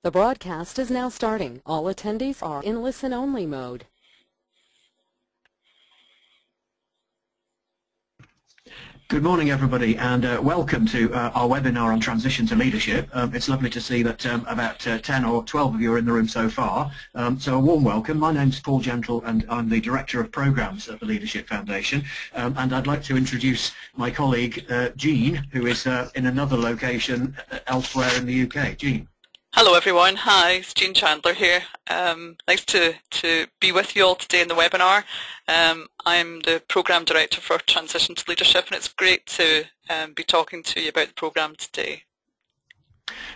The broadcast is now starting. All attendees are in listen-only mode. Good morning, everybody, and welcome to our webinar on transition to leadership. It's lovely to see that about 10 or 12 of you are in the room so far. So a warm welcome. My name's Paul Gentle, and I'm the Director of Programs at the Leadership Foundation. And I'd like to introduce my colleague, Jean, who is in another location elsewhere in the UK. Jean. Hello everyone, hi, it's Jean Chandler here. Nice to be with you all today in the webinar. I'm the Programme Director for Transition to Leadership, and it's great to be talking to you about the programme today.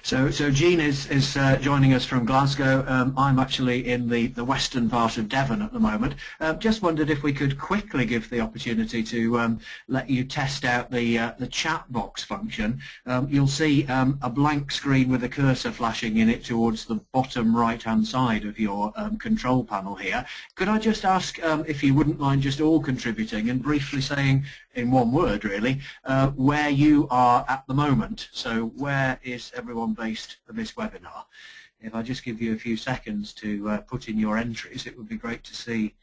So Jean is joining us from Glasgow. I'm actually in the western part of Devon at the moment. Just wondered if we could quickly give the opportunity to let you test out the chat box function. You'll see a blank screen with a cursor flashing in it towards the bottom right-hand side of your control panel here. Could I just ask if you wouldn't mind just all contributing and briefly saying, in one word really, where you are at the moment. So where is everyone based for this webinar? If I just give you a few seconds to put in your entries, it would be great to see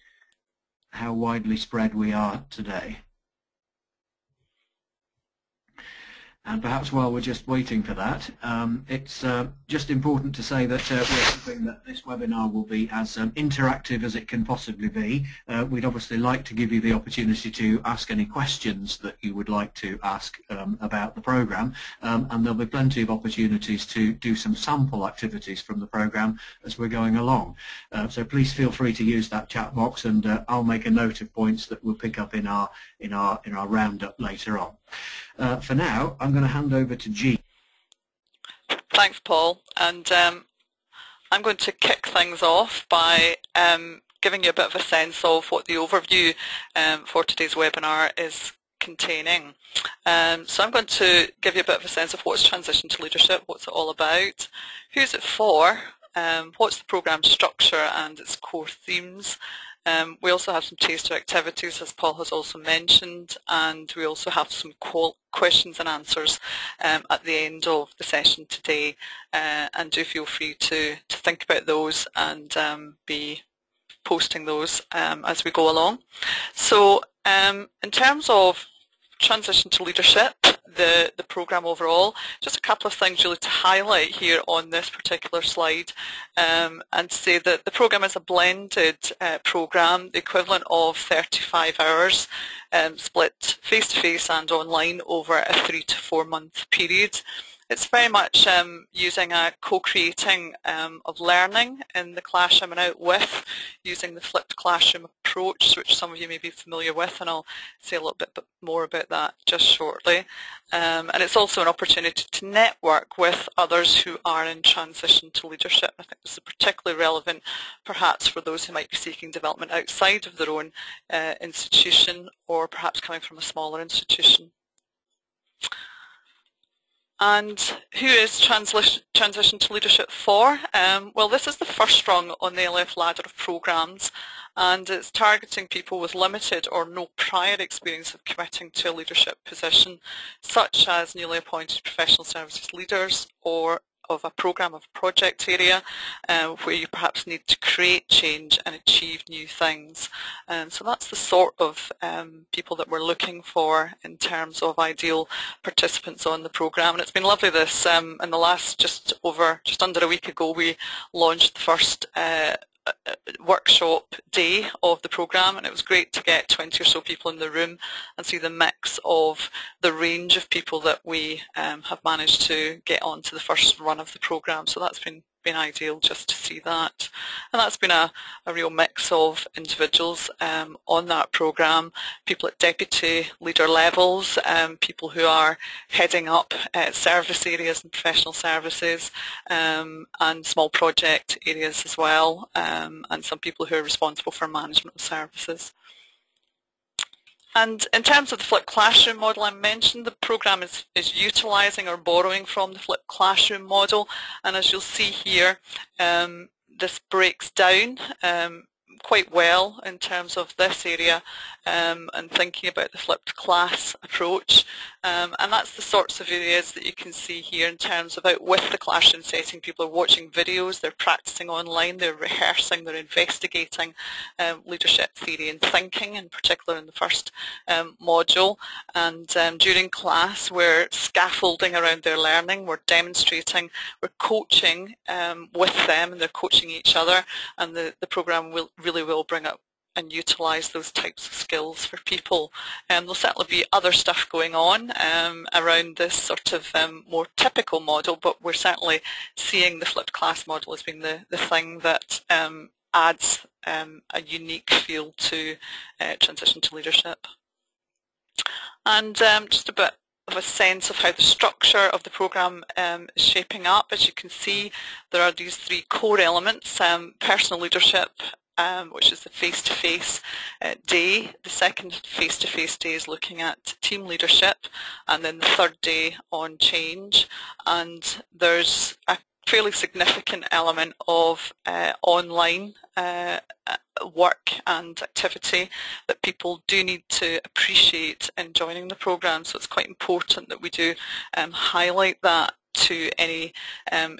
how widely spread we are today. And perhaps while we're just waiting for that, it's just important to say that we're hoping that this webinar will be as interactive as it can possibly be. We'd obviously like to give you the opportunity to ask any questions that you would like to ask about the programme, and there'll be plenty of opportunities to do some sample activities from the programme as we're going along. So please feel free to use that chat box, and I'll make a note of points that we'll pick up in our roundup later on. For now, I'm going to hand over to Jean. Thanks, Paul. And I'm going to kick things off by giving you a bit of a sense of what the overview for today's webinar is containing. So I'm going to give you a bit of a sense of what's transition to leadership, what's it all about, who's it for, what's the programme structure and its core themes. We also have some taster activities, as Paul has also mentioned, and we also have some questions and answers at the end of the session today, and do feel free to think about those and be posting those as we go along. So in terms of transition to leadership, the programme overall, just a couple of things really to highlight here on this particular slide, and say that the programme is a blended programme, the equivalent of 35 hours split face-to-face and online over a 3 to 4 month period. It's very much using a co-creating of learning in the classroom and out with, using the flipped classroom approach, which some of you may be familiar with, and I'll say a little bit more about that just shortly. And it's also an opportunity to network with others who are in transition to leadership. I think this is particularly relevant perhaps for those who might be seeking development outside of their own institution, or perhaps coming from a smaller institution. And who is transition to leadership for? Well, this is the first rung on the LF ladder of programmes, and it's targeting people with limited or no prior experience of committing to a leadership position, such as newly appointed professional services leaders, or of a programme of project area where you perhaps need to create change and achieve new things. So that's the sort of people that we're looking for in terms of ideal participants on the programme. And it's been lovely this, in the last just under a week ago, we launched the first workshop day of the programme, and it was great to get 20 or so people in the room and see the mix of the range of people that we have managed to get onto the first run of the programme. So that's been ideal just to see that, and that's been a real mix of individuals on that programme, people at deputy leader levels, people who are heading up service areas and professional services, and small project areas as well, and some people who are responsible for management of services. And in terms of the flipped classroom model I mentioned, the programme is utilising or borrowing from the flipped classroom model, and as you'll see here, this breaks down quite well in terms of this area, and thinking about the flipped class approach. And that's the sorts of areas that you can see here in terms of out with the classroom setting. People are watching videos, they're practicing online, they're rehearsing, they're investigating leadership theory and thinking, in particular in the first module. And during class we're scaffolding around their learning, we're demonstrating, we're coaching with them, and they're coaching each other, and the programme really will bring up and utilise those types of skills for people. There'll certainly be other stuff going on around this sort of more typical model, but we're certainly seeing the flipped class model as being the thing that adds a unique feel to transition to leadership. And just a bit of a sense of how the structure of the programme is shaping up. As you can see, there are these three core elements: personal leadership, which is the face-to-face day. The second face-to-face day is looking at team leadership, and then the third day on change. And there's a fairly significant element of online work and activity that people do need to appreciate in joining the programme, so it's quite important that we do highlight that to any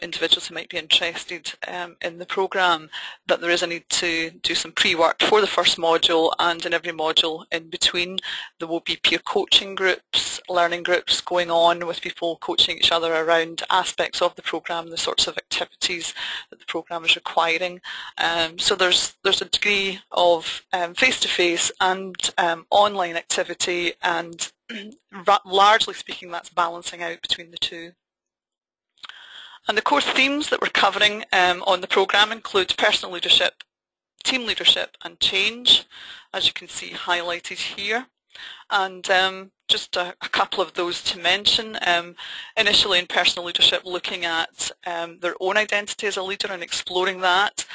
individuals who might be interested in the programme, that there is a need to do some pre-work for the first module, and in every module in between there will be peer coaching groups, learning groups going on with people coaching each other around aspects of the programme, the sorts of activities that the programme is requiring. So there's a degree of face-to-face and online activity, and largely speaking that's balancing out between the two. And the core themes that we're covering on the programme include personal leadership, team leadership and change, as you can see highlighted here. And just a couple of those to mention. Initially in personal leadership, looking at their own identity as a leader and exploring that.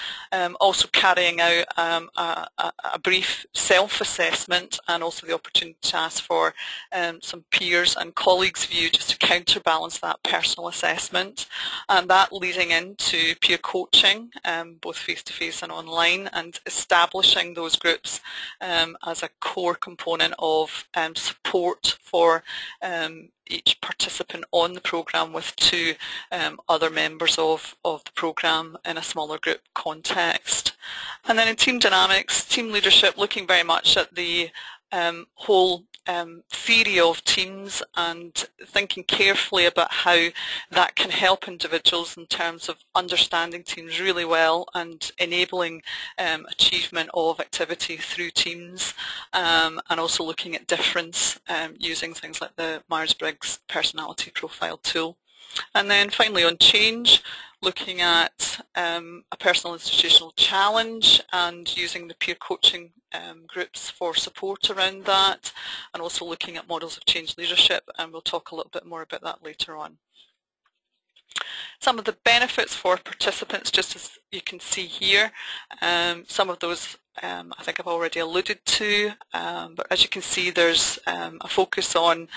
Also carrying out a brief self-assessment, and also the opportunity to ask for some peers and colleagues' view just to counterbalance that personal assessment. And that leading into peer coaching, both face-to-face and online, and establishing those groups as a core component of support for each participant on the programme, with two other members of the programme in a smaller group context. And then in team dynamics, team leadership, looking very much at the whole theory of teams and thinking carefully about how that can help individuals in terms of understanding teams really well and enabling achievement of activity through teams, and also looking at difference using things like the Myers-Briggs personality profile tool. And then finally on change, looking at a personal institutional challenge and using the peer coaching groups for support around that, and also looking at models of change leadership, and we'll talk a little bit more about that later on. Some of the benefits for participants, just as you can see here, some of those I think I've already alluded to, but as you can see there's a focus on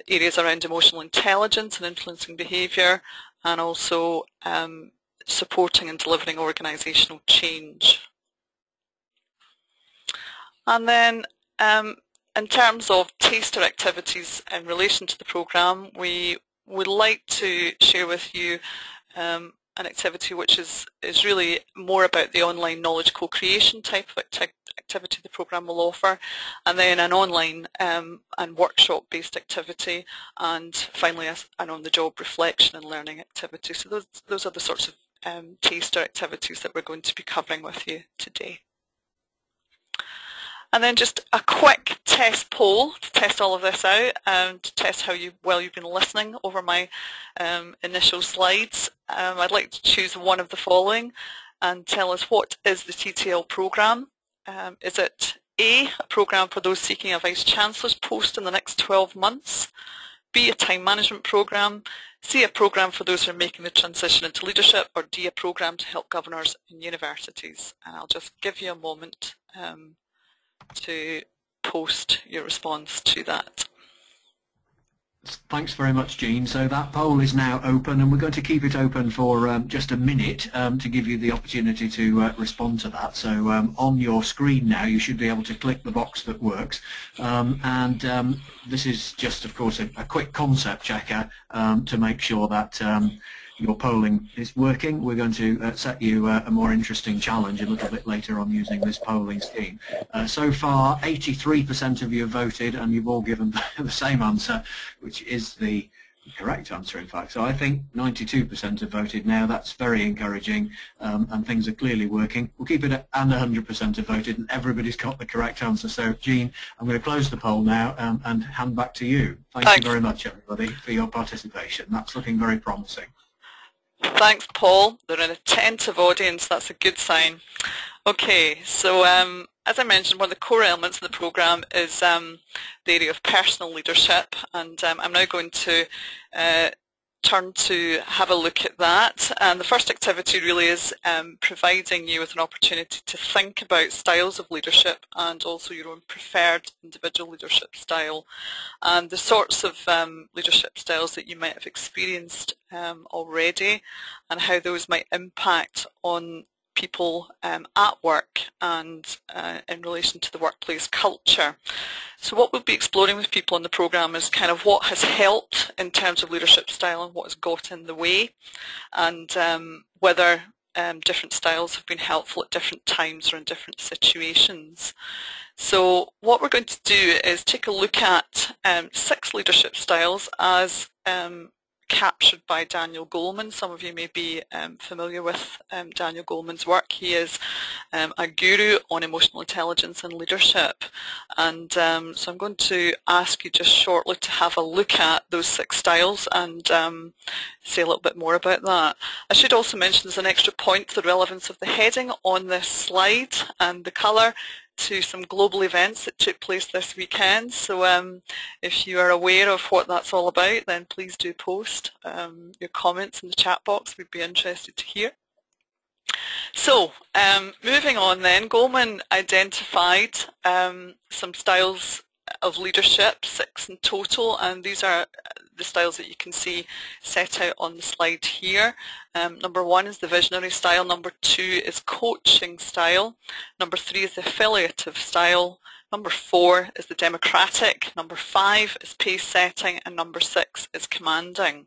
areas around emotional intelligence and influencing behaviour, and also supporting and delivering organisational change. And then in terms of taster activities in relation to the programme, we would like to share with you an activity which is really more about the online knowledge co-creation type of activity the programme will offer, and then an online and workshop-based activity, and finally an on-the-job reflection and learning activity. So those are the sorts of taster activities that we're going to be covering with you today. And then just a quick test poll to test all of this out, to test how well you've been listening over my initial slides. I'd like to choose one of the following and tell us, what is the TTL programme? Is it A, a programme for those seeking a Vice-Chancellor's post in the next 12 months, B, a time management programme, C, a programme for those who are making the transition into leadership, or D, a programme to help governors in universities? And I'll just give you a moment to post your response to that. Thanks very much, Jean. So that poll is now open, and we're going to keep it open for just a minute to give you the opportunity to respond to that. So on your screen now, you should be able to click the box that works. This is just, of course, a quick concept checker to make sure that your polling is working. We're going to set you a more interesting challenge a little bit later on using this polling scheme. So far, 83% of you have voted, and you've all given the same answer, which is the correct answer, in fact. So I think 92% have voted now. That's very encouraging, and things are clearly working. We'll keep it at, and 100% have voted, and everybody's got the correct answer. So, Jean, I'm going to close the poll now and hand back to you. Thank you very much, everybody, for your participation. That's looking very promising. Thanks, Paul. They're an attentive audience. That's a good sign. Okay, so as I mentioned, one of the core elements of the programme is the area of personal leadership, and I'm now going to turn to have a look at that. And the first activity really is providing you with an opportunity to think about styles of leadership and also your own preferred individual leadership style and the sorts of leadership styles that you might have experienced already and how those might impact on people at work and in relation to the workplace culture. So what we'll be exploring with people in the programme is kind of what has helped in terms of leadership style and what has got in the way, and whether different styles have been helpful at different times or in different situations. So what we're going to do is take a look at 6 leadership styles as captured by Daniel Goleman. Some of you may be familiar with Daniel Goleman's work. He is a guru on emotional intelligence and leadership, and so I'm going to ask you just shortly to have a look at those 6 styles and say a little bit more about that. I should also mention as an extra point the relevance of the heading on this slide and the colour to some global events that took place this weekend. So if you are aware of what that's all about, then please do post your comments in the chat box. We'd be interested to hear. So moving on then, Goleman identified some styles of leadership, 6 in total, and these are the styles that you can see set out on the slide here. Number 1 is the visionary style, number 2 is coaching style, number 3 is the affiliative style, number 4 is the democratic, number 5 is pace setting, and number 6 is commanding.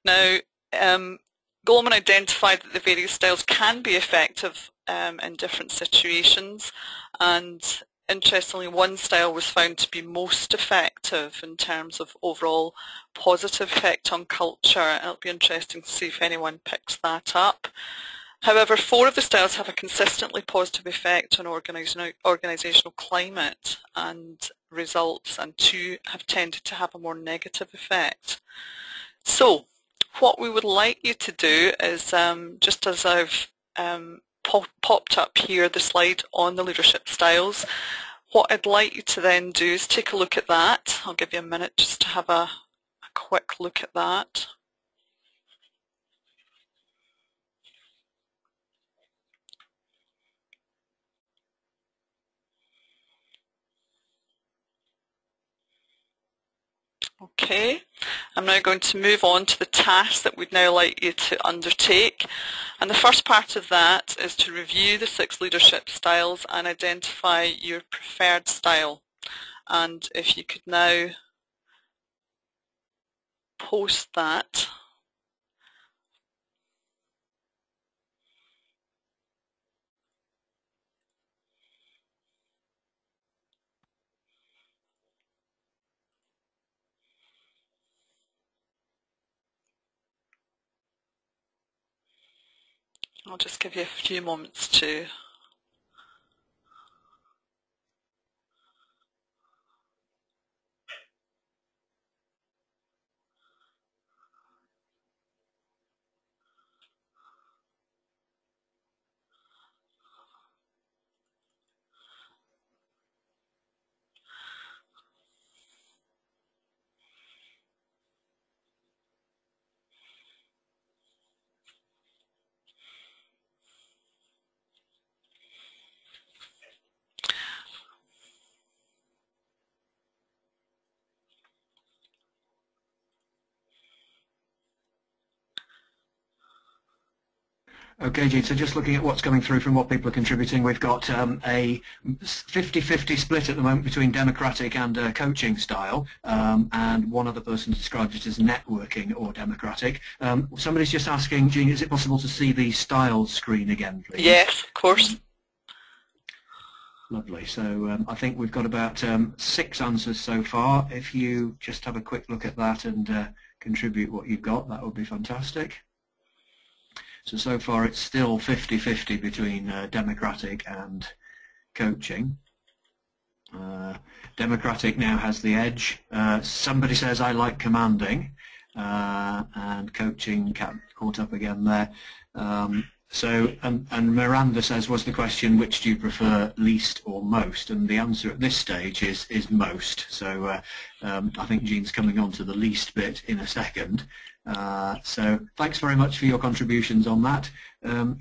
Now, Goleman identified that the various styles can be effective in different situations, and interestingly, one style was found to be most effective in terms of overall positive effect on culture. It'll be interesting to see if anyone picks that up. However, 4 of the styles have a consistently positive effect on organisational climate and results, and 2 have tended to have a more negative effect. So, what we would like you to do is, just as I've popped up here the slide on the leadership styles, what I'd like you to then do is take a look at that. I'll give you a minute just to have a quick look at that. Okay, I'm now going to move on to the task that we'd now like you to undertake. And the first part of that is to review the 6 leadership styles and identify your preferred style. And if you could now post that. I'll just give you a few moments to Okay, Gene, so just looking at what's coming through from what people are contributing, we've got a 50-50 split at the moment between democratic and coaching style, and one other person described it as networking or democratic. Somebody's just asking, Gene, is it possible to see the styles screen again, please? Yes, of course. Lovely. So I think we've got about 6 answers so far. If you just have a quick look at that and contribute what you've got, that would be fantastic. So far it's still 50-50 between democratic and coaching. Democratic now has the edge. Somebody says, I like commanding, and coaching caught up again there. And Miranda says, was the question, which do you prefer, least or most? And the answer at this stage is most. So I think Jean's coming on to the least bit in a second. So thanks very much for your contributions on that.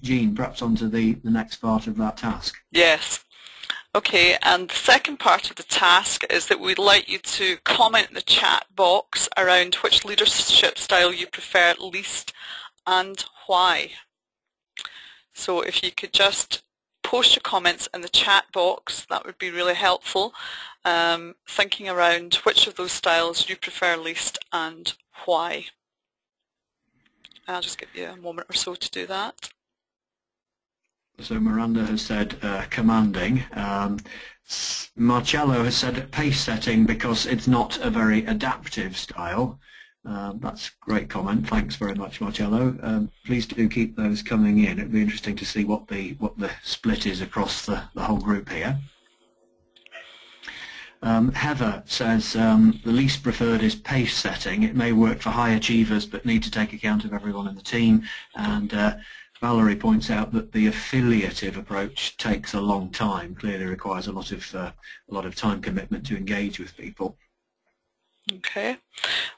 Jean, perhaps on to the next part of that task. Yes. Okay, and the second part of the task is that we'd like you to comment in the chat box around which leadership style you prefer least and why. So if you could just post your comments in the chat box, that would be really helpful. Thinking around which of those styles you prefer least and why. I'll just give you a moment or so to do that. So Miranda has said commanding. Marcello has said pace setting because it's not a very adaptive style. That's a great comment. Thanks very much, Marcello. Please do keep those coming in. It'd be interesting to see what the split is across the whole group here. Heather says the least preferred is pace setting. It may work for high achievers but need to take account of everyone in the team. And Valerie points out that the affiliative approach takes a long time. Clearly requires a lot of time commitment to engage with people. Okay,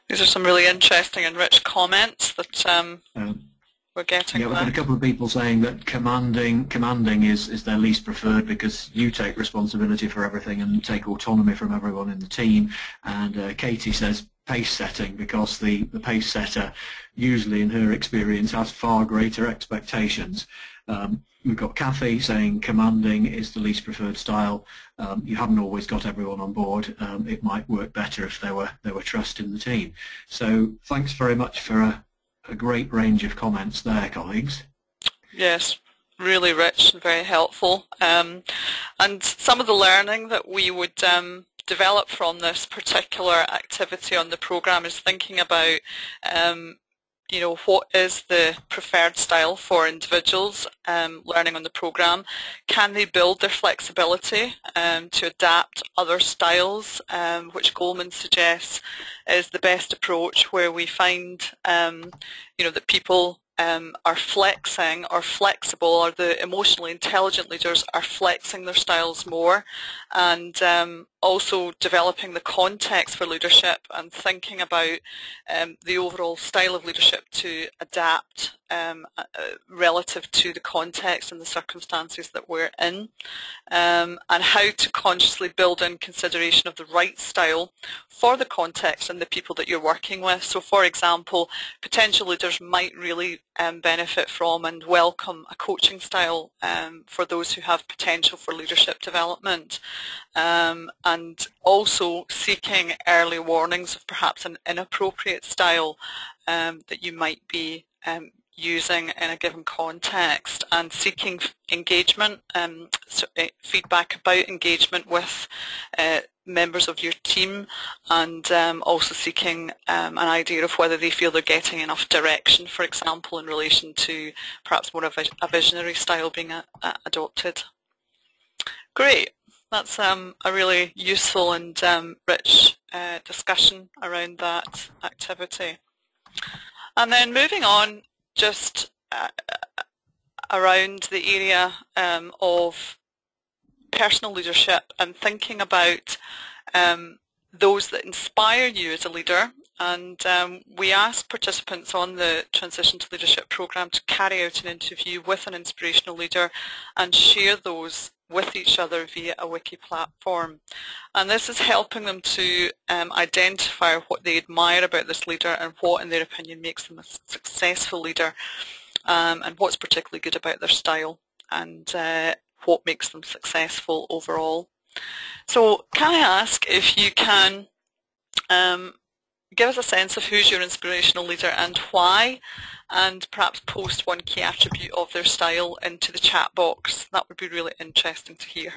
these are some really interesting and rich comments that we're getting. Yeah, we've got a couple of people saying that commanding is their least preferred because you take responsibility for everything and take autonomy from everyone in the team. And Katie says pace setting because the pace setter usually in her experience has far greater expectations. We've got Kathy saying commanding is the least preferred style. You haven't always got everyone on board. It might work better if there were trust in the team. So thanks very much for a great range of comments there, colleagues. Yes, really rich and very helpful. And some of the learning that we would develop from this particular activity on the programme is thinking about you know, what is the preferred style for individuals learning on the programme? Can they build their flexibility to adapt other styles, which Goleman suggests is the best approach, where we find you know, that people are flexing or flexible, or the emotionally intelligent leaders are flexing their styles more, and also developing the context for leadership and thinking about the overall style of leadership to adapt relative to the context and the circumstances that we're in, and how to consciously build in consideration of the right style for the context and the people that you're working with. So for example, potential leaders might really benefit from and welcome a coaching style for those who have potential for leadership development, and also seeking early warnings of perhaps an inappropriate style that you might be using in a given context, and seeking engagement, feedback about engagement with members of your team, and also seeking an idea of whether they feel they're getting enough direction, for example, in relation to perhaps more of a visionary style being adopted. Great. That's a really useful and rich discussion around that activity. And then moving on, just around the area of personal leadership and thinking about those that inspire you as a leader. And we asked participants on the Transition to Leadership programme to carry out an interview with an inspirational leader and share those with each other via a wiki platform. And this is helping them to identify what they admire about this leader and what, in their opinion, makes them a successful leader. and what's particularly good about their style, and what makes them successful overall. So can I ask if you can give us a sense of who's your inspirational leader and why, and perhaps post one key attribute of their style into the chat box. That would be really interesting to hear.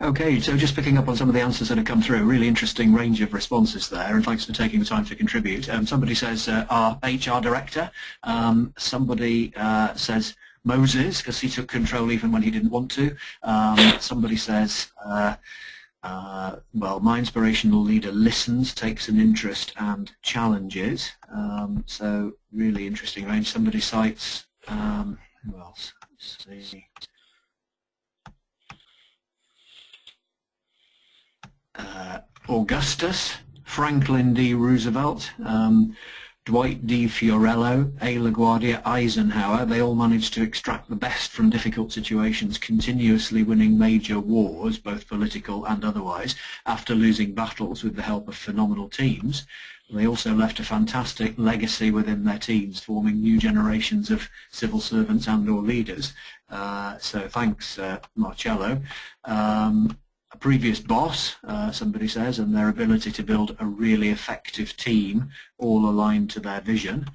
Okay, so just picking up on some of the answers that have come through, a really interesting range of responses there, and thanks for taking the time to contribute. Somebody says our HR director, somebody says Moses, because he took control even when he didn't want to. Somebody says, well, my inspirational leader listens, takes an interest and challenges. So really interesting range. Somebody cites, who else? Let's see. Augustus, Franklin D. Roosevelt, Dwight D. Fiorello, A. LaGuardia, Eisenhower, they all managed to extract the best from difficult situations, continuously winning major wars, both political and otherwise, after losing battles with the help of phenomenal teams. They also left a fantastic legacy within their teams, forming new generations of civil servants and or leaders. So thanks, Marcello. A previous boss, somebody says, and their ability to build a really effective team all aligned to their vision.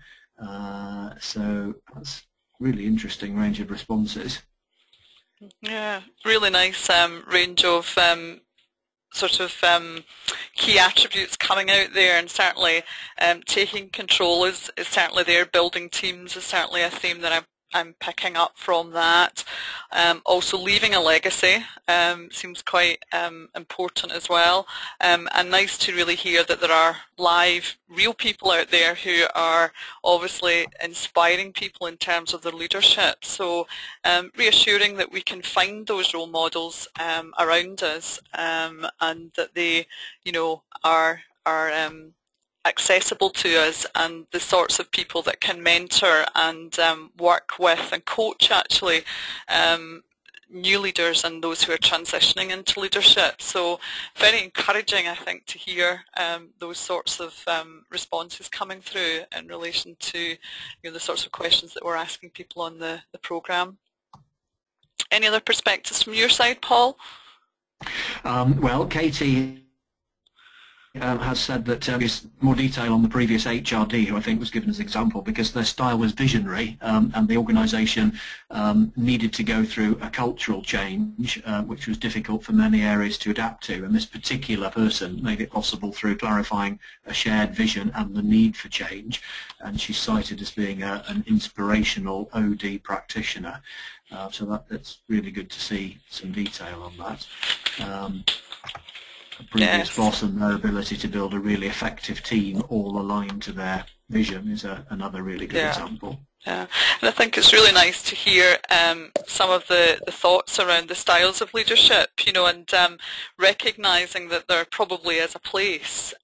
So that's really interesting range of responses. Yeah, really nice range of sort of key attributes coming out there, and certainly taking control is certainly there. Building teams is certainly a theme that I'm picking up from that. Also leaving a legacy seems quite important as well, and nice to really hear that there are live, real people out there who are obviously inspiring people in terms of their leadership. So reassuring that we can find those role models around us, and that they, you know, are accessible to us, and the sorts of people that can mentor and work with and coach actually new leaders and those who are transitioning into leadership. So very encouraging, I think, to hear those sorts of responses coming through in relation to, you know, the sorts of questions that we're asking people on the programme. Any other perspectives from your side, Paul? Well, Katie has said that there's more detail on the previous HRD, who I think was given as an example, because their style was visionary, and the organisation needed to go through a cultural change, which was difficult for many areas to adapt to, and this particular person made it possible through clarifying a shared vision and the need for change, and she's cited as being an inspirational OD practitioner. So that's really good to see some detail on that. Previous boss and their ability to build a really effective team all aligned to their vision is another really good example. Yeah, and I think it's really nice to hear some of the thoughts around the styles of leadership, you know, and recognising that there probably is a place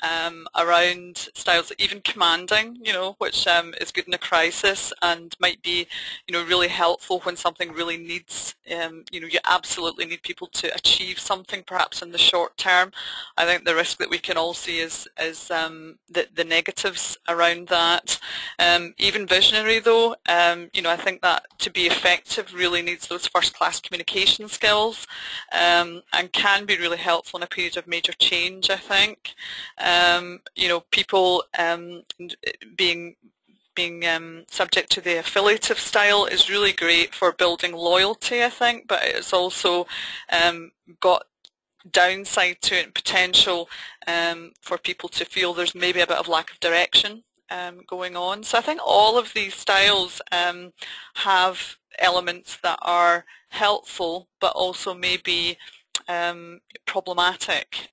around styles, even commanding, you know, which is good in a crisis and might be, you know, really helpful when something really needs, you know, you absolutely need people to achieve something perhaps in the short term. I think the risk that we can all see is the negatives around that. Even visionary though, you know, I think that to be effective really needs those first-class communication skills, and can be really helpful in a period of major change, I think. You know, people being subject to the affiliative style is really great for building loyalty, I think, but it's also got downside to it and potential for people to feel there's maybe a bit of lack of direction going on. So I think all of these styles have elements that are helpful but also maybe problematic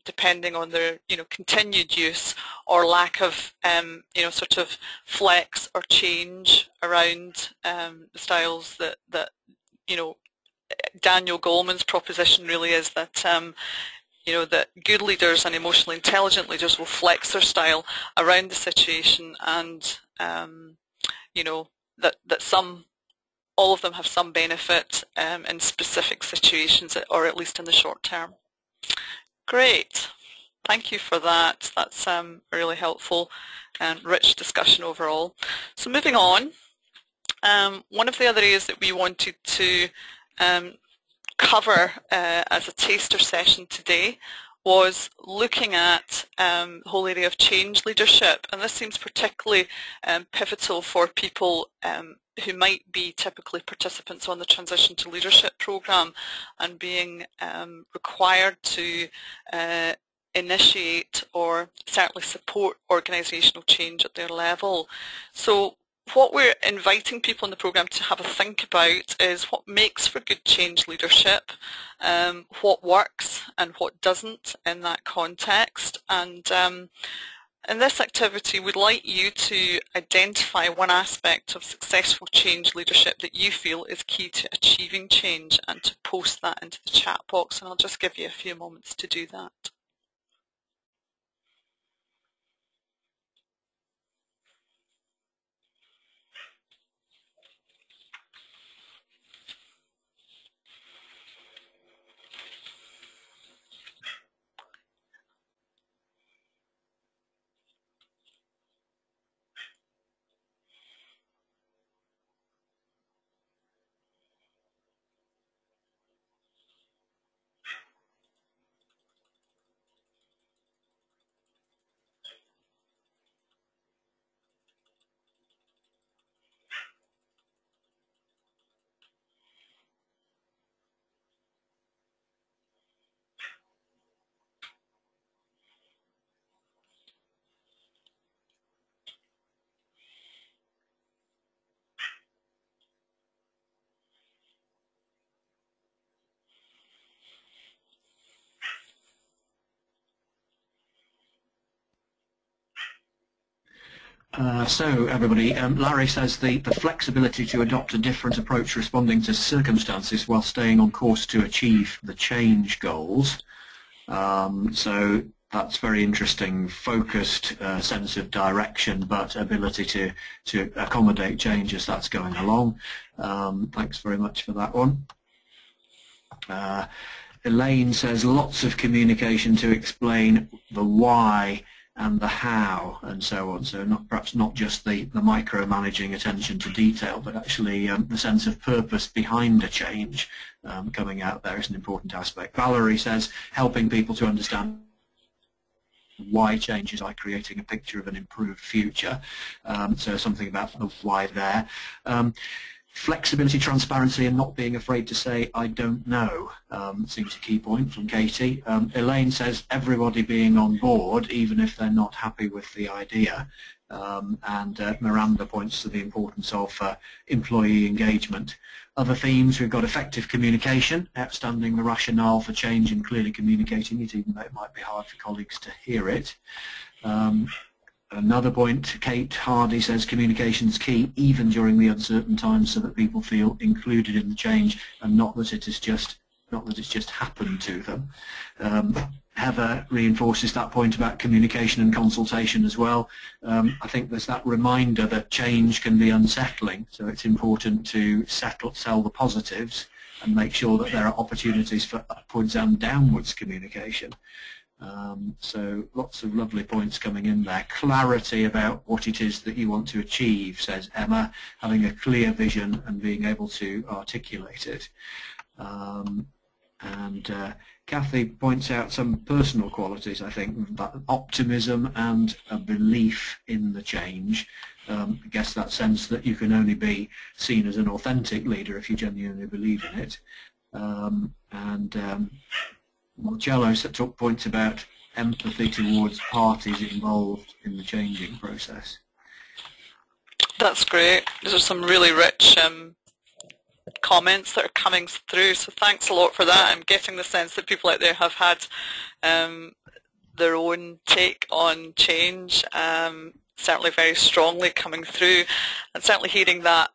depending on their, you know, continued use or lack of you know, sort of flex or change around the styles that you know, Daniel Goleman's proposition really is that you know, that good leaders and emotionally intelligent leaders will flex their style around the situation, and you know, that all of them have some benefit in specific situations, or at least in the short term. Great, thank you for that. That's a really helpful and rich discussion overall. So moving on, one of the other areas that we wanted to cover as a taster session today was looking at the whole area of change leadership, and this seems particularly pivotal for people who might be typically participants on the Transition to Leadership programme and being required to initiate or certainly support organisational change at their level. So what we're inviting people in the programme to have a think about is what makes for good change leadership, what works and what doesn't in that context, and in this activity we'd like you to identify one aspect of successful change leadership that you feel is key to achieving change and to post that into the chat box, and I'll just give you a few moments to do that. So everybody, Larry says the flexibility to adopt a different approach responding to circumstances while staying on course to achieve the change goals. So that's very interesting, focused sense of direction, but ability to accommodate change as that's going along. Thanks very much for that one. Elaine says lots of communication to explain the why and the how and so on, so perhaps not just the micromanaging attention to detail, but actually the sense of purpose behind a change coming out there is an important aspect. Valerie says helping people to understand why change is like creating a picture of an improved future, so something about the why there. Flexibility, transparency, and not being afraid to say I don't know seems a key point from Katie. Elaine says everybody being on board even if they're not happy with the idea, and Miranda points to the importance of employee engagement. Other themes, we've got effective communication, outstanding the rationale for change and clearly communicating it even though it might be hard for colleagues to hear it. Another point, Kate Hardy says communication is key even during the uncertain times so that people feel included in the change and not that it's just happened to them. Heather reinforces that point about communication and consultation as well. I think there's that reminder that change can be unsettling, so it's important to sell the positives and make sure that there are opportunities for upwards and downwards communication. So lots of lovely points coming in there. Clarity about what it is that you want to achieve, says Emma, having a clear vision and being able to articulate it. Kathy points out some personal qualities, I think, that optimism and a belief in the change. I guess that sense that you can only be seen as an authentic leader if you genuinely believe in it. Marcello took points about empathy towards parties involved in the changing process. That's great. Those are some really rich comments that are coming through, so thanks a lot for that. I'm getting the sense that people out there have had their own take on change, certainly very strongly coming through, and certainly hearing that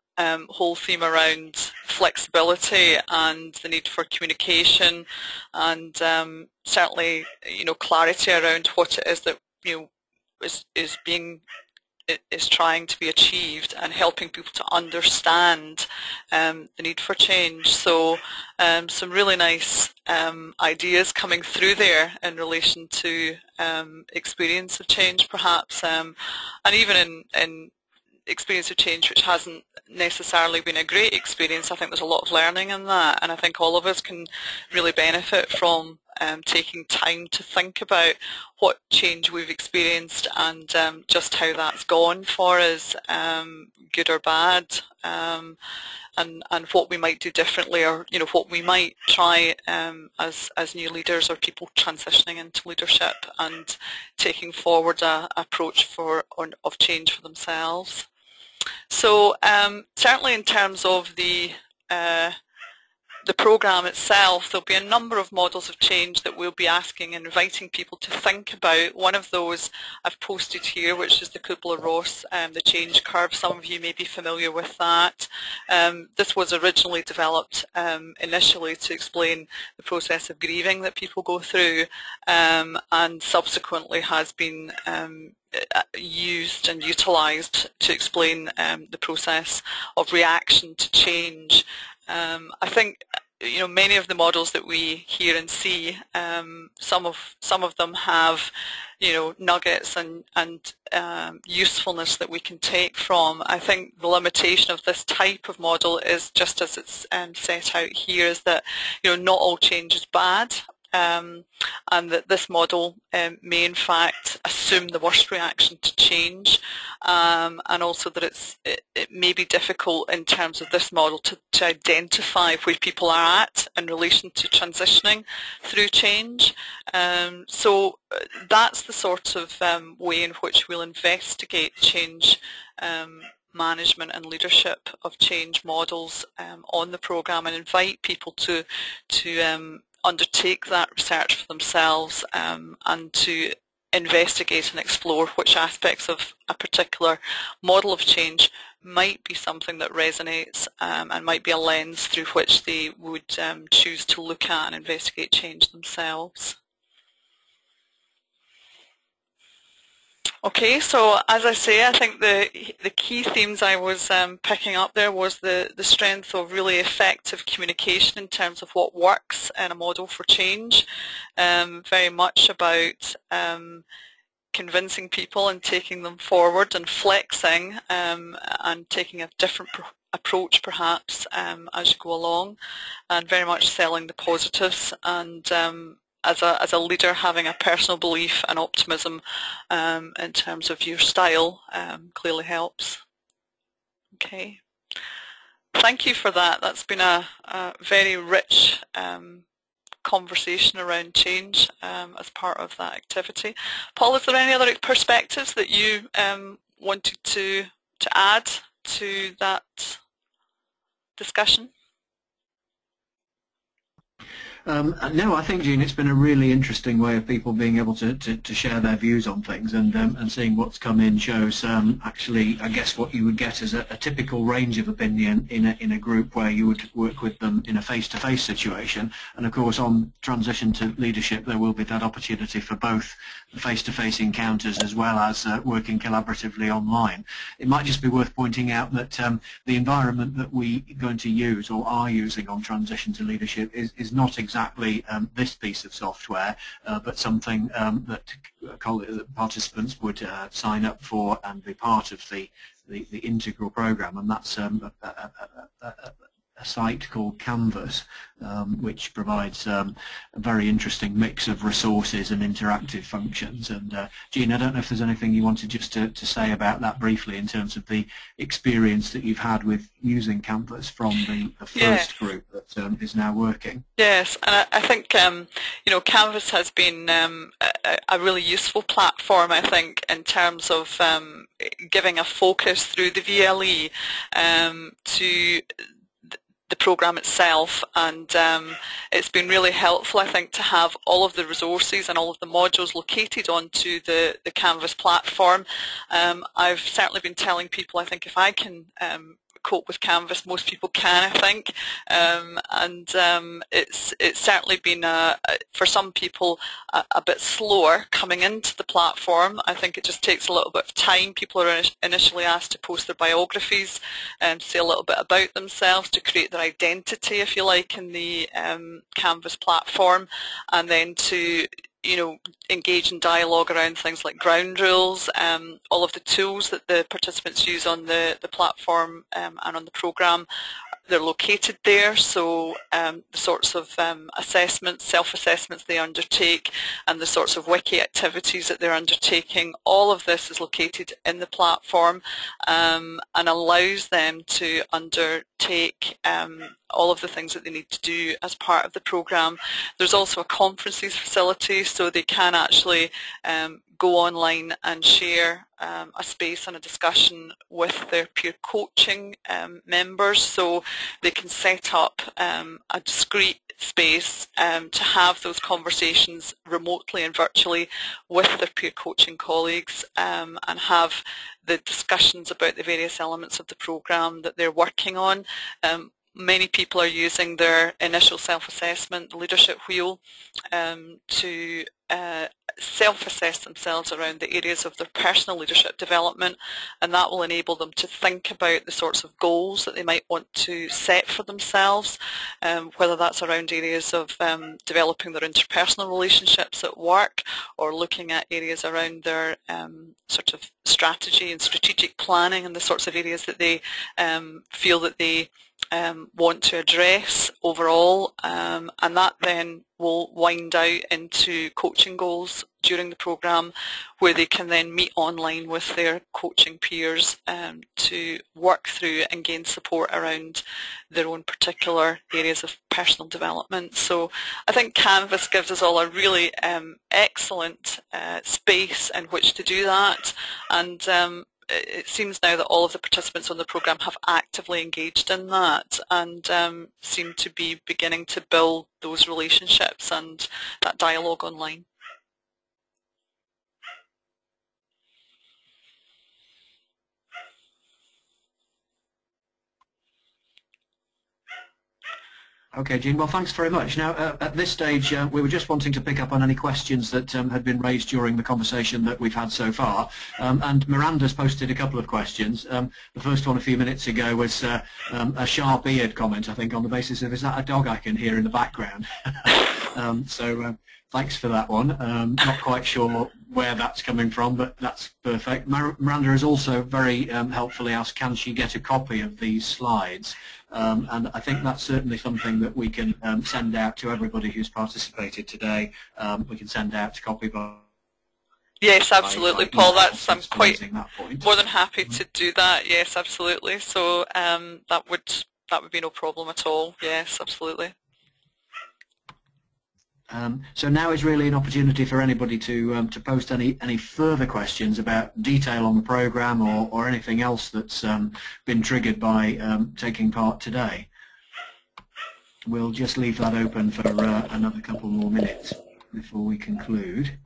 whole theme around flexibility and the need for communication, and certainly, you know, clarity around what it is that, you know, is trying to be achieved, and helping people to understand the need for change. So some really nice ideas coming through there in relation to experience of change perhaps, and even in experience of change which hasn't necessarily been a great experience. I think there's a lot of learning in that, and I think all of us can really benefit from taking time to think about what change we've experienced and just how that's gone for us, good or bad, and what we might do differently, or, you know, what we might try as new leaders or people transitioning into leadership and taking forward an approach of change for themselves. So certainly in terms of the programme itself, there'll be a number of models of change that we'll be asking and inviting people to think about. One of those I've posted here, which is the Kubler-Ross, the change curve. Some of you may be familiar with that. This was originally developed initially to explain the process of grieving that people go through, and subsequently has been used and utilised to explain the process of reaction to change. I think, you know, many of the models that we hear and see, some of them have, you know, nuggets and usefulness that we can take from. I think the limitation of this type of model is just as it's set out here, is that, you know, not all change is bad. And that this model may in fact assume the worst reaction to change, and also that it may be difficult in terms of this model to identify where people are at in relation to transitioning through change. So that's the sort of way in which we'll investigate change management and leadership of change models on the programme, and invite people to undertake that research for themselves, and to investigate and explore which aspects of a particular model of change might be something that resonates, and might be a lens through which they would choose to look at and investigate change themselves. Okay, so as I say, I think the key themes I was picking up there was the strength of really effective communication in terms of what works in a model for change, very much about convincing people and taking them forward and flexing, and taking a different approach perhaps as you go along, and very much selling the positives, and as a leader having a personal belief and optimism in terms of your style clearly helps. Okay, thank you for that. That's been a very rich conversation around change as part of that activity. Paul, is there any other perspectives that you wanted to add to that discussion? No, I think, Jean, it's been a really interesting way of people being able to share their views on things, and seeing what's come in shows actually, I guess, what you would get as a typical range of opinion in a group where you would work with them in a face-to-face situation. And of course, on transition to leadership, there will be that opportunity for both face-to-face encounters as well as working collaboratively online. It might just be worth pointing out that the environment that we're going to use or are using on transition to leadership is not exactly this piece of software, but something that participants would sign up for and be part of the integral program, and that's a site called Canvas, which provides a very interesting mix of resources and interactive functions. And Jean, I don't know if there's anything you wanted just to say about that briefly in terms of the experience that you've had with using Canvas from the first group that is now working. Yes, and I think you know, Canvas has been a really useful platform, I think, in terms of giving a focus through the VLE to the program itself, and it's been really helpful, I think, to have all of the resources and all of the modules located onto the Canvas platform. I've certainly been telling people, I think, if I can cope with Canvas, most people can, I think, and it's certainly been for some people a bit slower coming into the platform. I think it just takes a little bit of time. People are initially asked to post their biographies and say a little bit about themselves to create their identity, if you like, in the Canvas platform, and then to engage in dialogue around things like ground rules, all of the tools that the participants use on the platform and on the program. They're located there, so the sorts of assessments, self-assessments they undertake, and the sorts of wiki activities that they're undertaking, all of this is located in the platform and allows them to undertake all of the things that they need to do as part of the program. There's also a conferences facility, so they can actually go online and share a space and a discussion with their peer coaching members, so they can set up a discrete space to have those conversations remotely and virtually with their peer coaching colleagues, and have the discussions about the various elements of the program that they're working on. Many people are using their initial self-assessment, the leadership wheel, to self-assess themselves around the areas of their personal leadership development, and that will enable them to think about the sorts of goals that they might want to set for themselves, whether that's around areas of developing their interpersonal relationships at work, or looking at areas around their sort of strategy and strategic planning and the sorts of areas that they feel that they want to address overall, and that then will wind out into coaching goals during the program, where they can then meet online with their coaching peers to work through and gain support around their own particular areas of personal development. So I think Canvas gives us all a really excellent space in which to do that, and it seems now that all of the participants on the program have actively engaged in that, and seem to be beginning to build those relationships and that dialogue online. Okay, Jean, well, thanks very much. Now, at this stage, we were just wanting to pick up on any questions that had been raised during the conversation that we've had so far. And Miranda's posted a couple of questions. The first one a few minutes ago was a sharp-eared comment, I think, on the basis of, is that a dog I can hear in the background? So thanks for that one. Not quite sure where that's coming from, but that's perfect. Miranda has also very helpfully asked, can she get a copy of these slides? And I think that's certainly something that we can send out to everybody who's participated today. We can send out a copy by... Yes, absolutely, Paul. That's I'm quite that more than happy to do that. Yes, absolutely. So that would be no problem at all. Yes, absolutely. So now is really an opportunity for anybody to post any further questions about detail on the program or anything else that's been triggered by taking part today. we'll just leave that open for another couple more minutes before we conclude.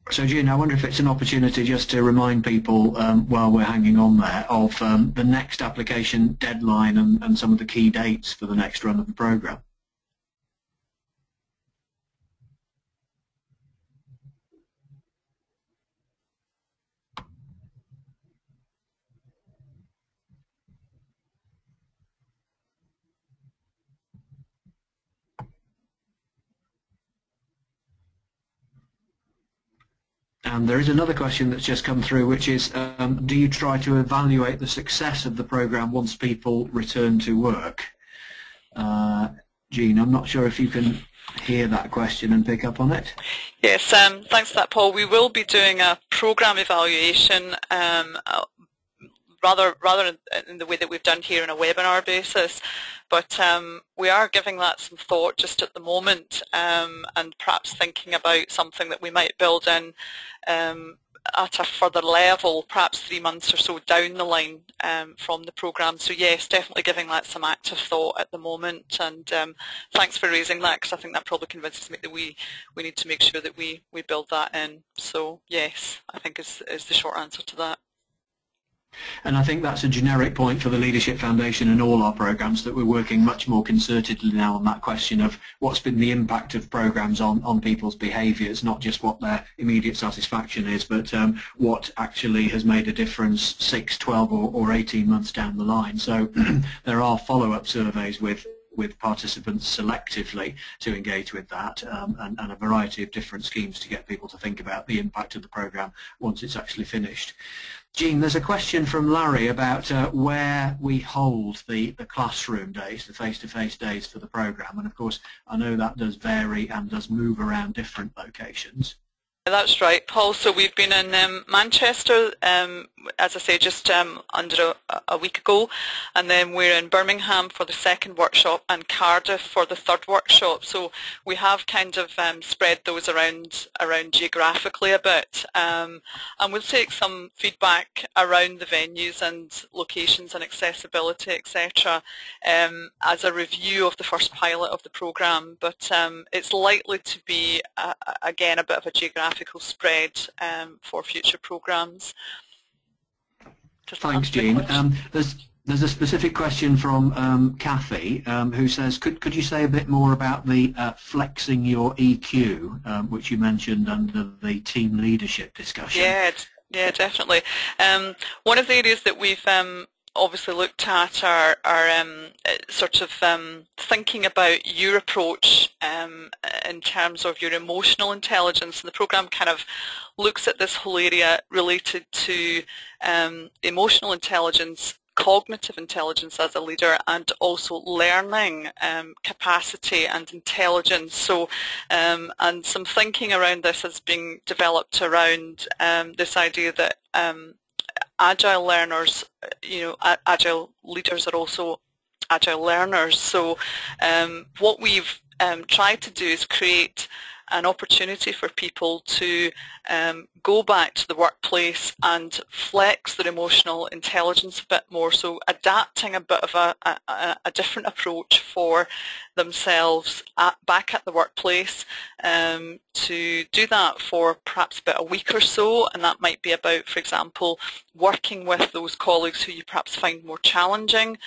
So, Jean, I wonder if it's an opportunity just to remind people, while we're hanging on there, of the next application deadline and some of the key dates for the next run of the programme. And there is another question that's just come through, which is, do you try to evaluate the success of the programme once people return to work? Jean, I'm not sure if you can hear that question and pick up on it. Yes, thanks for that, Paul. We will be doing a programme evaluation rather in the way that we've done here on a webinar basis, but we are giving that some thought just at the moment, and perhaps thinking about something that we might build in at a further level, perhaps 3 months or so down the line from the programme. So yes, definitely giving that some active thought at the moment, and thanks for raising that, because I think that probably convinces me that we need to make sure that we build that in. So yes, I think is the short answer to that. And I think that's a generic point for the Leadership Foundation and all our programmes, that we're working much more concertedly now on that question of what's been the impact of programmes on people's behaviours, not just what their immediate satisfaction is, but what actually has made a difference 6, 12 or 18 months down the line. So there are follow-up surveys with participants selectively to engage with that, and a variety of different schemes to get people to think about the impact of the programme once it's actually finished. Jean, there's a question from Larry about where we hold the classroom days, the face-to-face days for the programme, and of course I know that does vary and does move around different locations. That's right, Paul. So we've been in Manchester, as I say, just under a week ago, and then we're in Birmingham for the second workshop and Cardiff for the third workshop. So we have kind of spread those around geographically a bit, and we'll take some feedback around the venues and locations and accessibility, etc., as a review of the first pilot of the programme. But it's likely to be again a bit of a geographical spread for future programmes. Thanks, Jean. There's a specific question from Kathy, who says, could you say a bit more about the flexing your EQ, which you mentioned under the team leadership discussion? Yeah, definitely. One of the areas that we've obviously looked at are sort of thinking about your approach in terms of your emotional intelligence, and the programme kind of looks at this whole area related to emotional intelligence, cognitive intelligence as a leader, and also learning capacity and intelligence. So and some thinking around this has been developed around this idea that agile learners, agile leaders are also agile learners. So what we've tried to do is create an opportunity for people to go back to the workplace and flex their emotional intelligence a bit more, so adapting a bit of a different approach for themselves back at the workplace, to do that for perhaps about a week or so, and that might be about, for example, working with those colleagues who you perhaps find more challenging,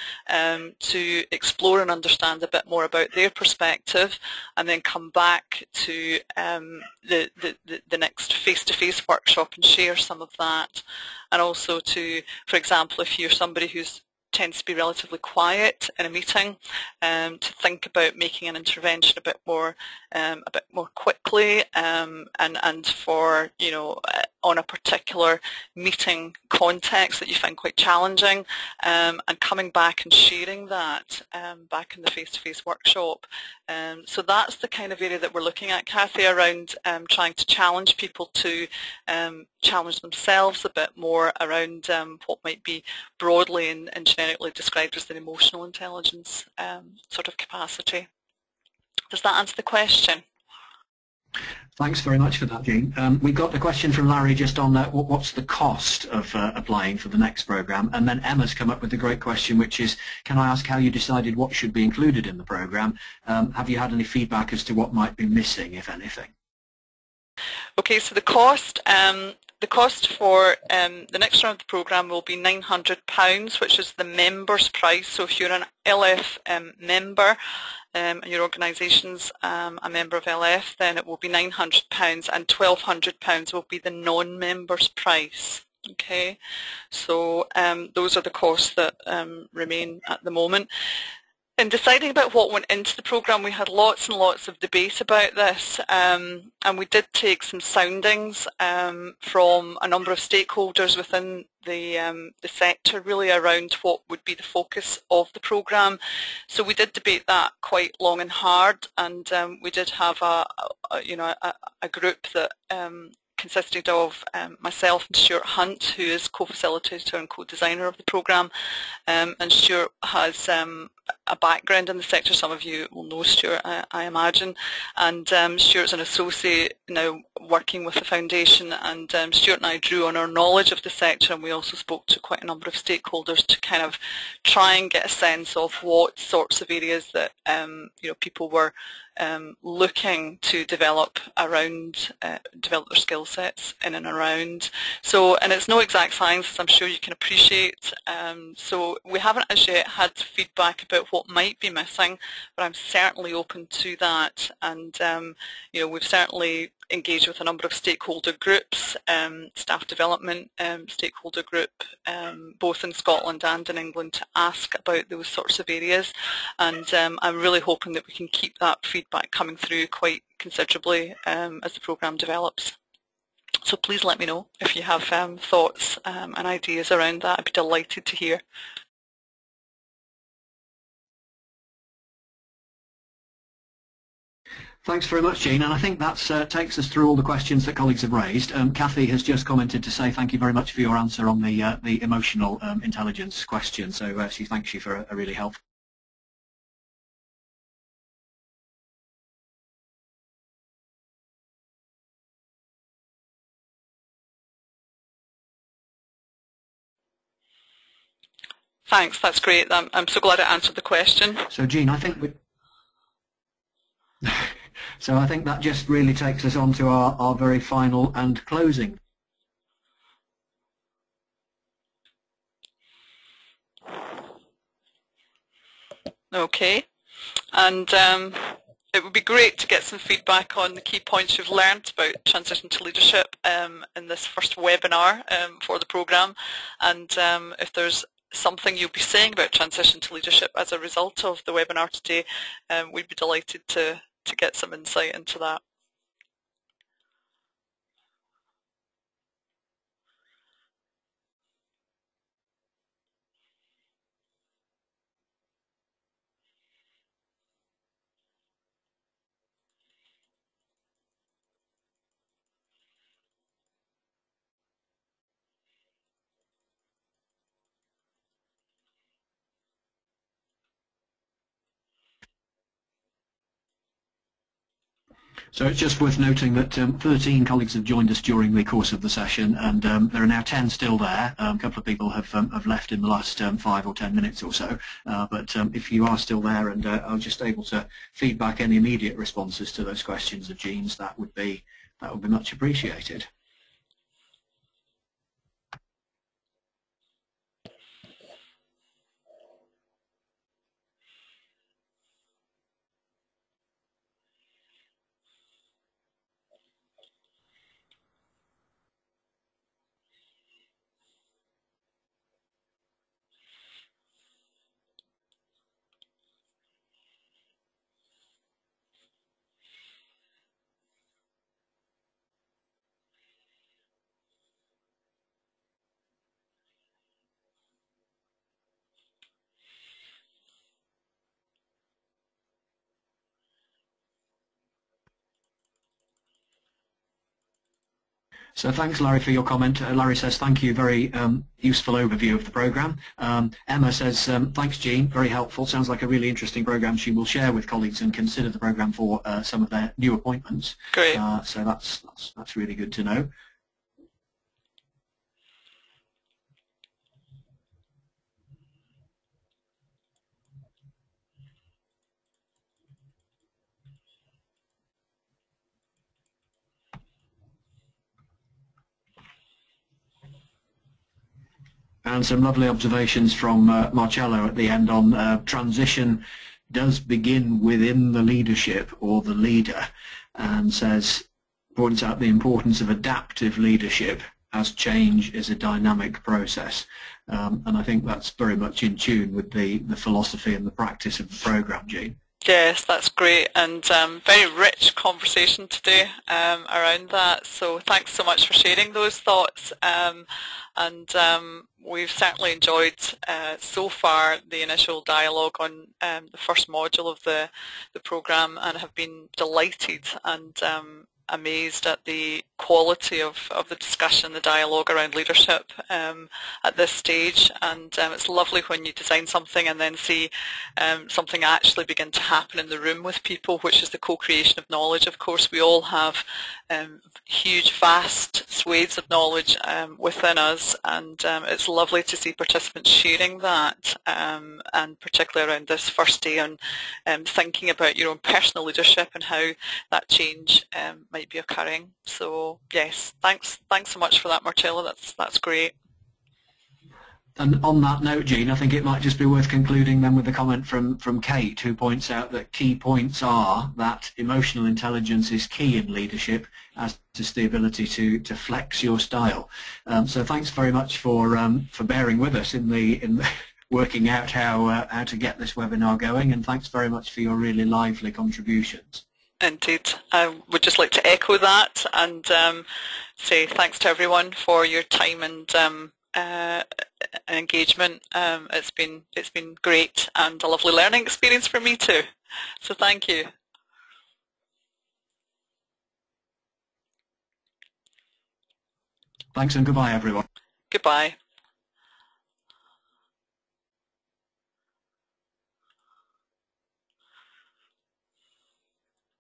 to explore and understand a bit more about their perspective, and then come back to the next face-to-face workshop and share some of that. And also to, for example, if you're somebody who tends to be relatively quiet in a meeting, to think about making an intervention a bit more quickly, and for on a particular meeting context that you find quite challenging, and coming back and sharing that back in the face-to-face workshop. So that's the kind of area that we're looking at, Kathy, around trying to challenge people to challenge themselves a bit more around what might be broadly and generically described as an emotional intelligence sort of capacity. Does that answer the question? Thanks very much for that, Jean. We got a question from Larry just on what's the cost of applying for the next programme, and then Emma's come up with a great question, which is, can I ask how you decided what should be included in the programme? Have you had any feedback as to what might be missing, if anything? Okay, so the cost for the next round of the programme will be £900, which is the member's price. So if you're an LF member and your organisation's a member of LF, then it will be £900, and £1,200 will be the non-member's price. Okay, so those are the costs that remain at the moment. In deciding about what went into the programme, we had lots and lots of debate about this, and we did take some soundings from a number of stakeholders within the sector, really around what would be the focus of the programme. So we did debate that quite long and hard, and we did have a group that consisted of myself and Stuart Hunt, who is co-facilitator and co-designer of the programme, and Stuart has a background in the sector. Some of you will know Stuart, I imagine, and Stuart's an associate now working with the foundation, and Stuart and I drew on our knowledge of the sector, and we also spoke to quite a number of stakeholders to kind of try and get a sense of what sorts of areas that people were looking to develop around, develop their skill sets in and around. So, and it's no exact science, as I'm sure you can appreciate. So we haven't as yet had feedback about what might be missing, but I'm certainly open to that. And we've certainly engaged with a number of stakeholder groups, staff development stakeholder group, both in Scotland and in England, to ask about those sorts of areas. And I'm really hoping that we can keep that feedback coming through quite considerably as the programme develops. So please let me know if you have thoughts and ideas around that. I'd be delighted to hear. Thanks very much, Jean, and I think that takes us through all the questions that colleagues have raised. Kathy has just commented to say thank you very much for your answer on the emotional intelligence question, so she thanks you for a really helpful. Thanks, that's great. I'm so glad I answered the question. So Jean, I think so I think that just really takes us on to our very final and closing. Okay, and it would be great to get some feedback on the key points you've learned about transition to leadership in this first webinar for the programme, and if there's something you'll be saying about transition to leadership as a result of the webinar today, we'd be delighted to get some insight into that. So it's just worth noting that 13 colleagues have joined us during the course of the session, and there are now 10 still there. A couple of people have left in the last 5 or 10 minutes or so, but if you are still there and are just able to feedback any immediate responses to those questions of Jean's, that would be much appreciated. So thanks, Larry, for your comment. Larry says, thank you, very useful overview of the programme. Emma says, thanks, Jean, very helpful. Sounds like a really interesting programme she will share with colleagues and consider the programme for some of their new appointments. Great. So that's really good to know. And some lovely observations from Marcello at the end on transition does begin within the leadership or the leader, and points out the importance of adaptive leadership as change is a dynamic process. And I think that's very much in tune with the philosophy and the practice of the programme, Jean. Yes, that's great, and very rich conversation today around that. So thanks so much for sharing those thoughts. And we've certainly enjoyed so far the initial dialogue on the first module of the programme, and have been delighted and amazed at the quality of the discussion, the dialogue around leadership at this stage. And it's lovely when you design something and then see something actually begin to happen in the room with people, which is the co-creation of knowledge. Of course, we all have huge, vast swathes of knowledge within us, and it's lovely to see participants sharing that, and particularly around this first day on thinking about your own personal leadership and how that change might be occurring. So yes, thanks so much for that, Marcello. That's great. And on that note, Jean, I think it might just be worth concluding then with a comment from Kate, who points out that key points are that emotional intelligence is key in leadership, as is the ability to flex your style. So thanks very much for bearing with us in the working out how to get this webinar going, and thanks very much for your really lively contributions. Indeed. I would just like to echo that and say thanks to everyone for your time and engagement. It's been great and a lovely learning experience for me too. So thank you. Thanks and goodbye, everyone. Goodbye.